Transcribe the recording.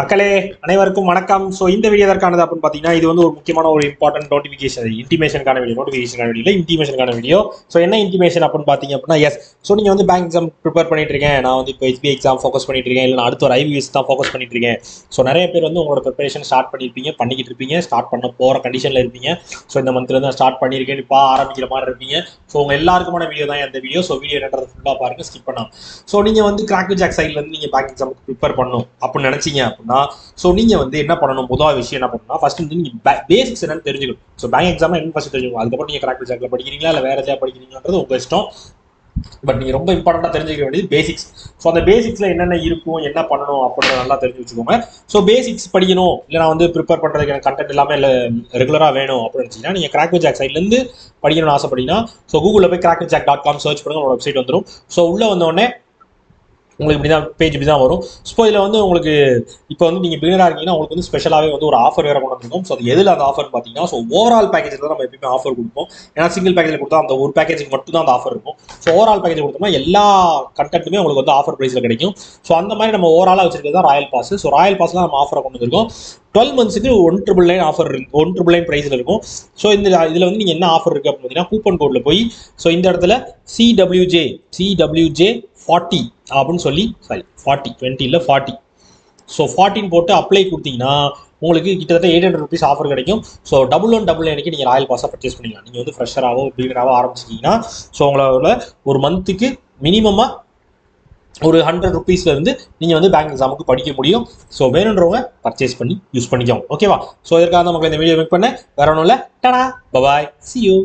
மக்களே அனைவருக்கும் வணக்கம். ஸோ இந்த வீடியோ எதற்கானது அப்படின்னு பார்த்தீங்கன்னா, இது வந்து ஒரு முக்கியமான ஒரு இம்பார்ட்டன்ட் நோட்டிஃபிகேஷன், இன்டிமேஷனுக்கான வீடியோ, நோட்டிஃபிகேஷன் வீடியோ இல்லை, இன்டிமேஷனுக்கான வீடியோ. ஸோ என்ன இன்டிமேஷன் அப்படின்னு பார்த்தீங்க அப்படின்னா, எஸ். ஸோ நீங்கள் வந்து பேங்க் எக்ஸாம் ப்ரிப்பேர் பண்ணிட்டு இருக்கேன், நான் வந்து இப்போ எஸ்பிஐ எக்ஸாம் ஃபோக்கஸ் பண்ணிட்டு இருக்கேன், இல்லை நான் அடுத்த ஒரு ஐவிஎஸ் தான் ஃபோக்கஸ் பண்ணிட்டு இருக்கேன். ஸோ நிறைய பேர் வந்து உங்களோட ப்ரிப்பரேஷன் ஸ்டார்ட் பண்ணிக்கிட்டு இருப்பீங்க, ஸ்டார்ட் பண்ண போகிற கண்டிஷனில் இருப்பீங்க. ஸோ இந்த மந்த்ல தான் ஸ்டார்ட் பண்ணியிருக்கேன், இப்போ ஆரம்பிக்கிற மாதிரி இருப்பீங்க. ஸோ உங்கள் எல்லாருக்குமான வீடியோ தான் இந்த வீடியோ. ஸோ வீடியோ என்னன்றது ஃபுல்லாக பாருங்க, ஸ்கிப் பண்ணாம. ஸோ நீங்கள் வந்து கிராக் ஜாக் சைட்லேருந்து நீங்கள் பேங்க் எக்ஸாமுக்கு ப்ரிப்பேர் பண்ணணும் அப்படின்னு நினச்சிங்க அப்படின்னா, ஸோ நீங்கள் வந்து என்ன பண்ணணும், முதல் விஷயம் என்ன பண்ணணும்னா, ஃபர்ஸ்ட் வந்து நீங்கள் பேசிக்ஸ் என்னன்னு தெரிஞ்சுக்கணும். ஸோ பேங்க் எக்ஸாம் என்ன ஃபர்ஸ்ட் தெரிஞ்சுக்கணும். அதுக்கப்புறம் நீங்கள் கிராக் ஜாக்ல படிக்கிறீங்களா இல்லை வேற எதாவது படிக்கிறீங்கன்றது உங்கள் இஷ்டம். பட் நீங்கள் ரொம்ப இம்பார்ட்டண்ட்டாக தெரிஞ்சுக்க வேண்டியது பேசிக்ஸ். ஸோ அந்த பேசிக்ஸில் என்னென்ன இருக்கும், என்ன பண்ணணும் அப்படின்றத நல்லா தெரிஞ்சு வச்சுக்கோங்க. ஸோ பேசிக்ஸ் படிக்கணும், இல்லை நான் வந்து ப்ரிப்பேர் பண்ணுறதுக்கு எனக்கு கண்டென்ட் எல்லாமே இல்லை ரெகுலராக வேணும் அப்படின்னு நினச்சிங்கன்னா, நீங்கள் கிராக் ஜாக் சைட்லேருந்து படிக்கணும்னு ஆசைப்பட்டீங்கன்னா, ஸோ கூகுளில் போய் crackjack.com சர்ச் பண்ணுங்க, உங்களோட வெப்சைட் வந்துடும். ஸோ உள்ளே வந்தோடனே உங்களுக்கு இப்படி தான் பேஜ் இப்படி தான் வரும். ஸோ இதில் வந்து உங்களுக்கு இப்போ வந்து நீங்கள் பிகினராக இருக்கீங்கன்னா, உங்களுக்கு வந்து ஸ்பெஷலாகவே வந்து ஒரு ஆஃபர் வேறு கொண்டு வந்துருக்கும். ஸோ அது எதில் அந்த ஆஃபர் பார்த்தீங்கன்னா, ஸோ ஓவரால் பேக்கேஜில் தான் நம்ம எப்பயுமே ஆஃபர் கொடுப்போம். ஏன்னா சிங்கிள் பேக்கேஜில் கொடுத்தா அந்த ஒரு பேக்கேஜுக்கு மட்டும் தான் அந்த ஆஃபர் இருக்கும். ஸோ ஓவரால் பேக்கேஜ் கொடுத்தோம்னா எல்லா கண்டென்ட்டுமே உங்களுக்கு வந்து ஆஃபர் ப்ரைஸில் கிடைக்கும். ஸோ அந்த மாதிரி நம்ம ஓவராலாக வச்சிருக்கிறது தான் ராயல் பாஸ். ஸோ ராயல் பாஸ்லாம் நம்ம ஆஃபரை கொண்டு வந்திருக்கோம். 12 மந்த்ஸுக்கு 1,999 ஆஃபர் இருக்கு, 1,999 ப்ரைஸில் இருக்கும். ஸோ இதில் வந்து நீங்கள் என்ன ஆஃபர் இருக்குது அப்படின்னு பார்த்தீங்கன்னா, கூப்பன் கோடில் போய் ஸோ இந்த இடத்துல CWJ 40 அப்படின்னு சொல்லி, சாரி 40 20 இல்லை 40, ஸோ 14 போட்டு அப்ளை கொடுத்தீங்கன்னா உங்களுக்கு கிட்டத்தட்ட 800 ருபீஸ் ஆஃபர் கிடைக்கும். ஸோ 1199 நீங்கள் ராயல் பாஸாக பர்ச்சேஸ் பண்ணிக்கலாம். நீங்கள் வந்து ஃப்ரெஷராகவோ பிகினராகவோ ஆரம்பிச்சிட்டிங்கன்னா, ஸோ உங்களோட ஒரு மந்த்துக்கு மினிமமாக ஒரு 100 ருபீஸ்லேருந்து நீங்கள் வந்து பேங்க் எக்ஸாமுக்கு படிக்க முடியும். ஸோ வேணுன்றவங்க பர்ச்சேஸ் பண்ணி யூஸ் பண்ணிக்கோங்க. ஓகேவா? ஸோ இதற்காக தான் மக்கள் இந்த வீடியோ மேக் பண்ணேன். வேற ஒன்றும் இல்லை. டடா, பபாய், see you.